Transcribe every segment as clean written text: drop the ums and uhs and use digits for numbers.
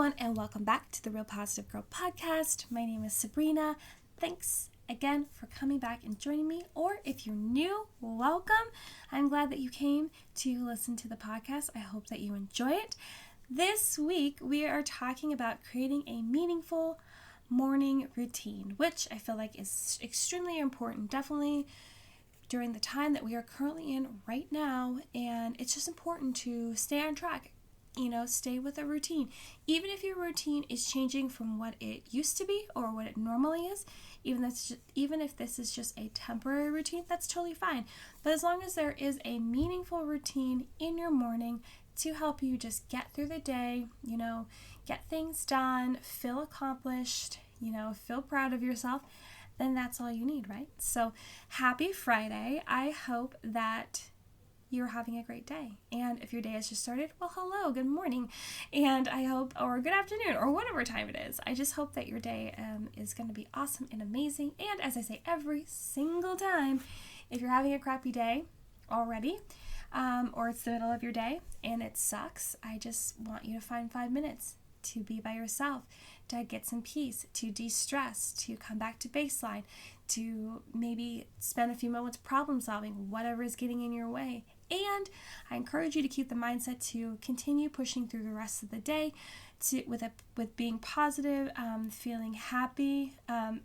everyone, and welcome back to the Real Positive Girl podcast. My name is Sabrina. Thanks again for coming back and joining me, or if you're new, welcome. I'm glad that you came to listen to the podcast. I hope that you enjoy it. This week, we are talking about creating a meaningful morning routine, which I feel like is extremely important, definitely during the time that we are currently in right now, and it's just important to stay on track. Stay with a routine. Even if your routine is changing from what it used to be or what it normally is, even if this is just a temporary routine, that's totally fine. But as long as there is a meaningful routine in your morning to help you just get through the day, get things done, feel accomplished, feel proud of yourself, then that's all you need, right? So happy Friday. I hope that you're having a great day. And if your day has just started, well, hello, good morning. And I hope, or good afternoon, or whatever time it is. I just hope that your day is going to be awesome and amazing. And as I say every single time, if you're having a crappy day already, or it's the middle of your day and it sucks, I just want you to find 5 minutes to be by yourself, to get some peace, to de-stress, to come back to baseline, to maybe spend a few moments problem solving whatever is getting in your way. And I encourage you to keep the mindset to continue pushing through the rest of the day with being positive, feeling happy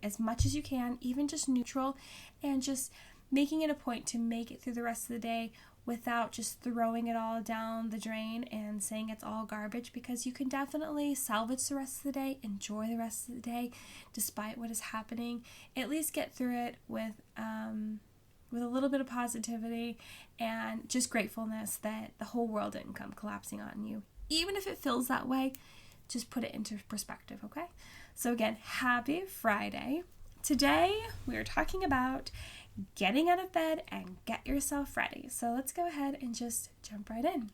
as much as you can, even just neutral, and just making it a point to make it through the rest of the day without just throwing it all down the drain and saying it's all garbage, because you can definitely salvage the rest of the day, enjoy the rest of the day despite what is happening. At least get through it with a little bit of positivity and just gratefulness that the whole world didn't come collapsing on you. Even if it feels that way, just put it into perspective, okay? So again, happy Friday. Today we are talking about getting out of bed and get yourself ready. So let's go ahead and just jump right in.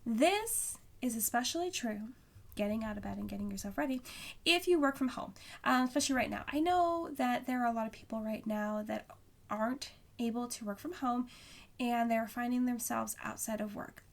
This is especially true, getting out of bed and getting yourself ready, if you work from home, especially right now. I know that there are a lot of people right now that aren't able to work from home and they're finding themselves outside of work.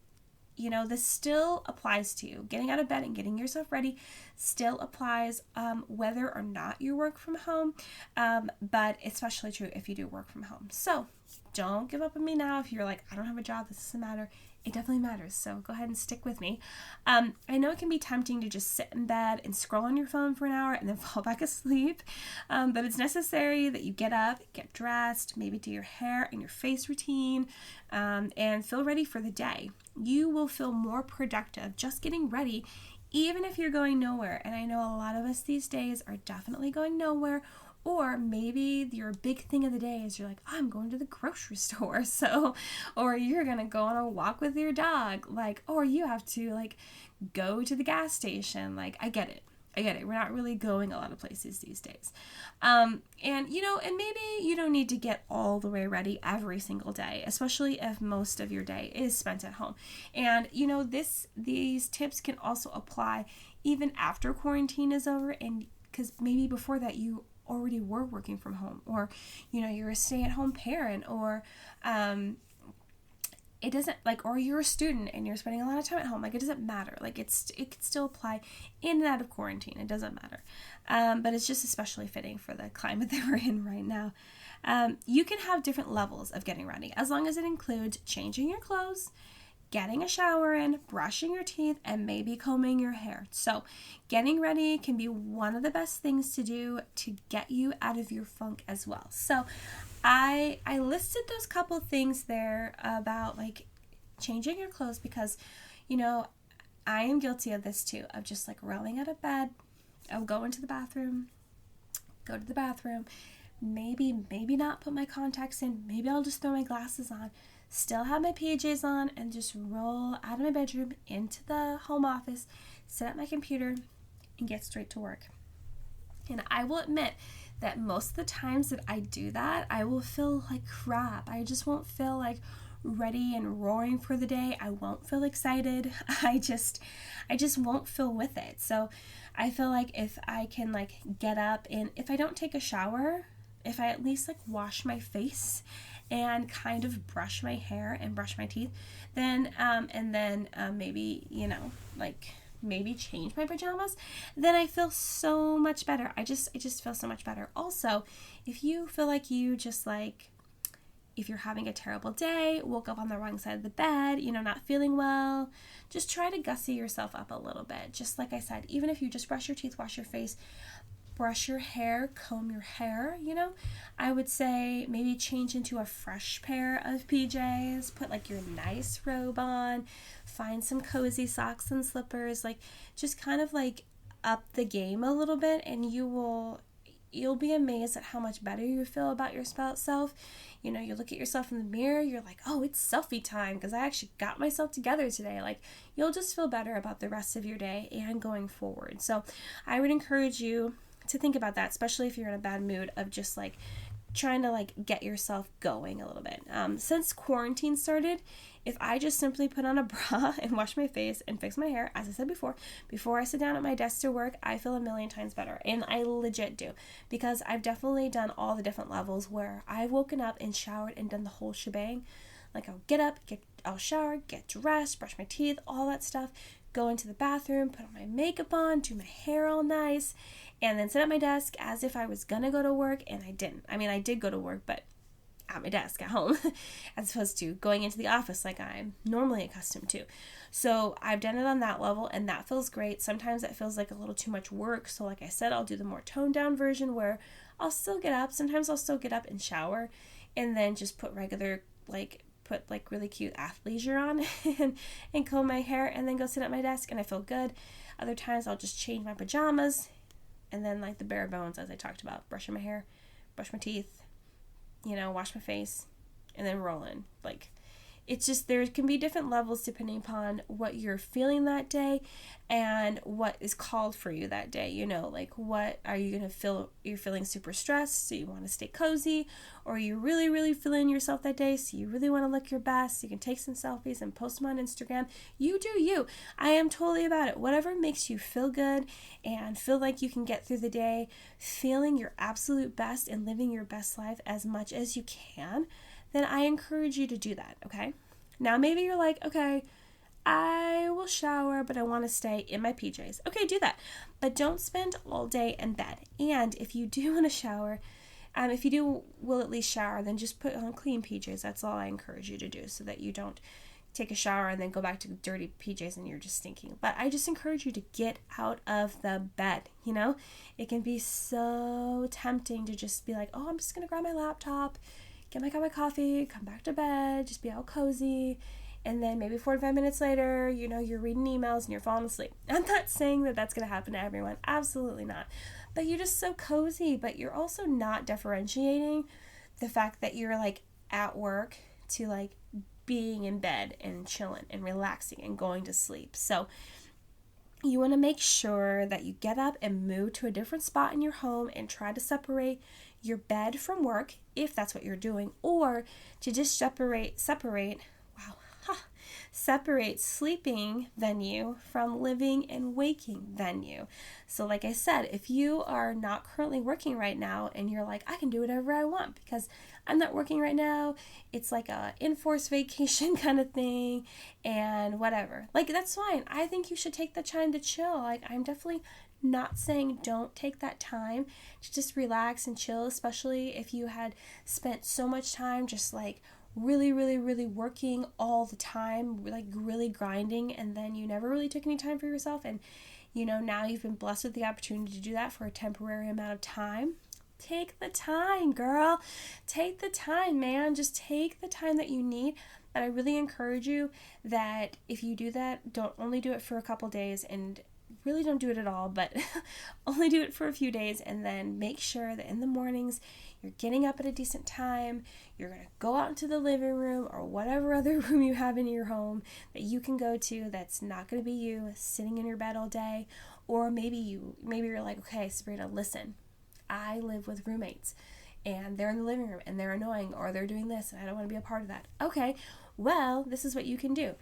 This still applies to you. Getting out of bed and getting yourself ready still applies whether or not you work from home, but especially true if you do work from home. So don't give up on me now if you're like, I don't have a job, this doesn't matter. It definitely matters, so go ahead and stick with me. I know it can be tempting to just sit in bed and scroll on your phone for an hour and then fall back asleep, but it's necessary that you get up, get dressed, maybe do your hair and your face routine, and feel ready for the day. You will feel more productive just getting ready, even if you're going nowhere. And I know a lot of us these days are definitely going nowhere. Or maybe your big thing of the day is you're like, oh, I'm going to the grocery store. Or you're going to go on a walk with your dog. Or you have to go to the gas station. I get it. We're not really going a lot of places these days. And maybe you don't need to get all the way ready every single day, especially if most of your day is spent at home. And, these tips can also apply even after quarantine is over. And because maybe before that you already were working from home, or you're a stay-at-home parent, or it doesn't or you're a student and you're spending a lot of time at home. It doesn't matter. It could still apply in and out of quarantine. It doesn't matter, but it's just especially fitting for the climate that we're in right now. You can have different levels of getting ready, as long as it includes changing your clothes, getting a shower in, brushing your teeth, and maybe combing your hair. So getting ready can be one of the best things to do to get you out of your funk as well. So I listed those couple things there about changing your clothes, because I am guilty of this too, of just rolling out of bed. I'll go to the bathroom, maybe not put my contacts in, maybe I'll just throw my glasses on, still have my PJs on, and just roll out of my bedroom into the home office, sit at my computer, and get straight to work. And I will admit that most of the times that I do that, I will feel like crap. I just won't feel ready and roaring for the day. I won't feel excited. I just won't feel with it. So I feel if I can get up, and if I don't take a shower, if I at least wash my face and kind of brush my hair and brush my teeth, then maybe maybe change my pajamas, then I feel so much better. I just feel so much better. Also, if you feel like you just like, if you're having a terrible day, woke up on the wrong side of the bed, not feeling well, just try to gussy yourself up a little bit. Just like I said, even if you just brush your teeth, wash your face, brush your hair, comb your hair, I would say maybe change into a fresh pair of PJs, put like your nice robe on, find some cozy socks and slippers, like just kind of like up the game a little bit, and you'll be amazed at how much better you feel about yourself. You look at yourself in the mirror, you're like, oh, it's selfie time because I actually got myself together today. Like, you'll just feel better about the rest of your day and going forward. So I would encourage you to think about that, especially if you're in a bad mood, of just like trying to like get yourself going a little bit. Since quarantine started, if I just simply put on a bra and wash my face and fix my hair, as I said before I sit down at my desk to work, I feel a million times better. And I legit do, because I've definitely done all the different levels where I've woken up and showered and done the whole shebang. Like, I'll get up, I'll shower, get dressed, brush my teeth, all that stuff, go into the bathroom, put all my makeup on, do my hair all nice, and then sit at my desk as if I was gonna go to work, and I didn't. I mean, I did go to work, but at my desk at home, as opposed to going into the office like I'm normally accustomed to. So I've done it on that level, and that feels great. Sometimes it feels like a little too much work, so like I said, I'll do the more toned down version where I'll still get up. Sometimes I'll still get up and shower, and then just put really cute athleisure on and comb my hair, and then go sit at my desk, and I feel good. Other times I'll just change my pajamas, and then like the bare bones, as I talked about, brushing my hair, brush my teeth, wash my face, and then roll in. Like, it's just, there can be different levels depending upon what you're feeling that day and what is called for you that day. Like, what are you going to feel? You're feeling super stressed, so you want to stay cozy, or you really, really feeling yourself that day, so you really want to look your best. You can take some selfies and post them on Instagram. You do you. I am totally about it. Whatever makes you feel good and feel like you can get through the day feeling your absolute best and living your best life as much as you can, then I encourage you to do that, okay? Now, maybe you're like, okay, I will shower, but I want to stay in my PJs. Okay, do that. But don't spend all day in bed. And if you do want to shower, if you will at least shower, then just put on clean PJs. That's all I encourage you to do, so that you don't take a shower and then go back to dirty PJs and you're just stinking. But I just encourage you to get out of the bed, It can be so tempting to just be like, oh, I'm just going to grab my laptop, get my cup of coffee, come back to bed, just be all cozy, and then maybe 45 minutes later, you're reading emails and you're falling asleep. I'm not saying that that's going to happen to everyone. Absolutely not. But you're just so cozy, but you're also not differentiating the fact that you're like at work to like being in bed and chilling and relaxing and going to sleep. So you want to make sure that you get up and move to a different spot in your home and try to separate your bed from work, if that's what you're doing, or to just separate sleeping venue from living and waking venue. So like I said, if you are not currently working right now and you're like, I can do whatever I want because I'm not working right now, it's like a enforced vacation kind of thing and whatever, like that's fine. I think you should take the time to chill. Like, I'm definitely not saying don't take that time to just relax and chill, especially if you had spent so much time just like really, really, really working all the time, like really grinding, and then you never really took any time for yourself, and now you've been blessed with the opportunity to do that for a temporary amount of time. Take the time, girl. Take the time, man. Just take the time that you need. But I really encourage you that if you do that, don't only do it for a couple days, and really don't do it at all, but only do it for a few days, and then make sure that in the mornings you're getting up at a decent time. You're going to go out into the living room or whatever other room you have in your home that you can go to that's not going to be you sitting in your bed all day. Or maybe you're like, okay, Sabrina, listen, I live with roommates and they're in the living room and they're annoying, or they're doing this and I don't want to be a part of that. Okay, well, this is what you can do.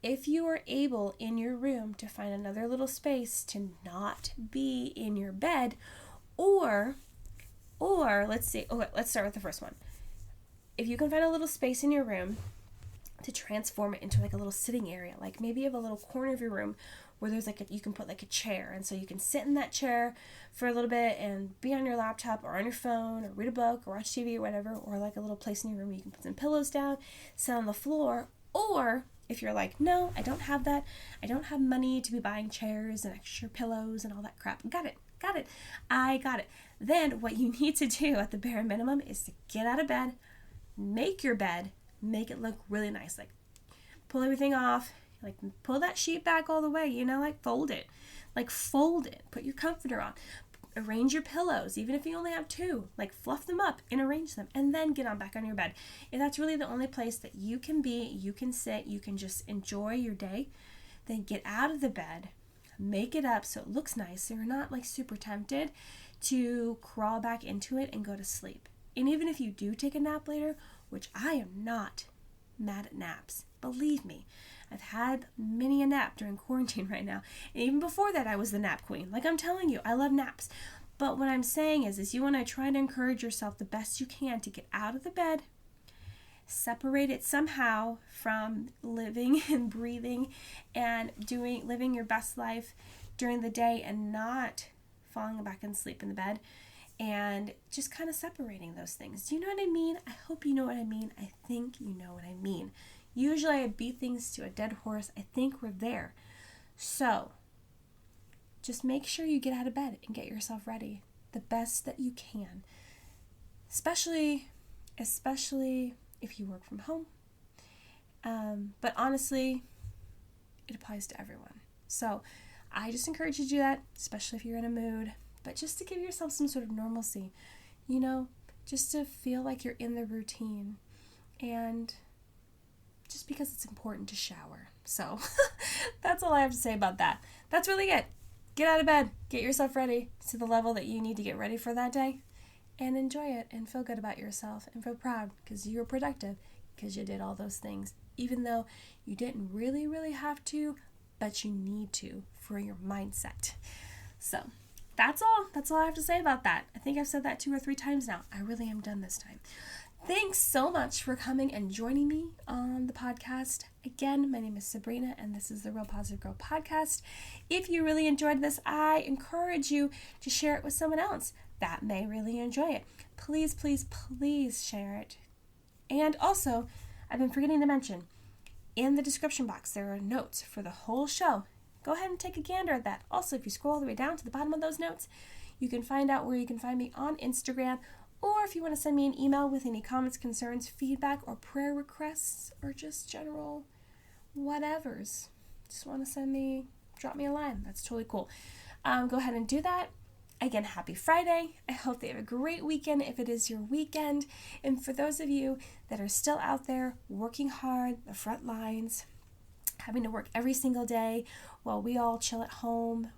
If you are able in your room to find another little space to not be in your bed, or let's start with the first one. If you can find a little space in your room to transform it into like a little sitting area, like maybe you have a little corner of your room where there's like you can put like a chair, and so you can sit in that chair for a little bit and be on your laptop or on your phone or read a book or watch TV or whatever, or like a little place in your room where you can put some pillows down, sit on the floor. Or if you're like, no, I don't have that, I don't have money to be buying chairs and extra pillows and all that crap. Got it. I got it. Then what you need to do at the bare minimum is to get out of bed, make your bed, make it look really nice. Like pull everything off, like pull that sheet back all the way, like fold it. Put your comforter on. Arrange your pillows, even if you only have 2. Like fluff them up and arrange them, and then get on back on your bed. If that's really the only place that you can be, you can sit, you can just enjoy your day, then get out of the bed, make it up so it looks nice, so you're not like super tempted to crawl back into it and go to sleep. And even if you do take a nap later, which I am not mad at naps, believe me, I've had many a nap during quarantine right now. And even before that, I was the nap queen. Like I'm telling you, I love naps. But what I'm saying is you want to try to encourage yourself the best you can to get out of the bed, separate it somehow from living and breathing and living your best life during the day and not falling back and sleep in the bed, and just kind of separating those things. Do you know what I mean? I hope you know what I mean. I think you know what I mean. Usually I beat things to a dead horse. I think we're there. So just make sure you get out of bed and get yourself ready the best that you can. Especially if you work from home. But honestly, it applies to everyone. So I just encourage you to do that, especially if you're in a mood. But just to give yourself some sort of normalcy, just to feel like you're in the routine. And just because it's important to shower. So that's all I have to say about that. That's really it. Get out of bed. Get yourself ready to the level that you need to get ready for that day. And enjoy it and feel good about yourself and feel proud because you were productive because you did all those things. Even though you didn't really, really have to, but you need to for your mindset. So that's all. That's all I have to say about that. I think I've said that 2 or 3 times now. I really am done this time. Thanks so much for coming and joining me on the podcast. Again, my name is Sabrina, and this is the Real Positive Girl podcast. If you really enjoyed this, I encourage you to share it with someone else that may really enjoy it. Please, please, please share it. And also, I've been forgetting to mention, in the description box, there are notes for the whole show. Go ahead and take a gander at that. Also, if you scroll all the way down to the bottom of those notes, you can find out where you can find me on Instagram. Or if you want to send me an email with any comments, concerns, feedback, or prayer requests, or just general whatevers. Just want to drop me a line. That's totally cool. Go ahead and do that. Again, happy Friday. I hope that you have a great weekend if it is your weekend. And for those of you that are still out there working hard, the front lines, having to work every single day while we all chill at home,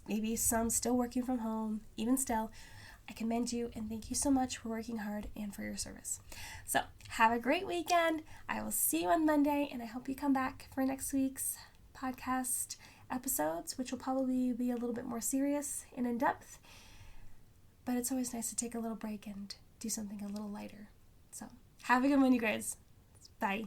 maybe some still working from home, even still, I commend you and thank you so much for working hard and for your service. So have a great weekend. I will see you on Monday, and I hope you come back for next week's podcast episodes, which will probably be a little bit more serious and in-depth. But it's always nice to take a little break and do something a little lighter. So have a good one, you guys. Bye.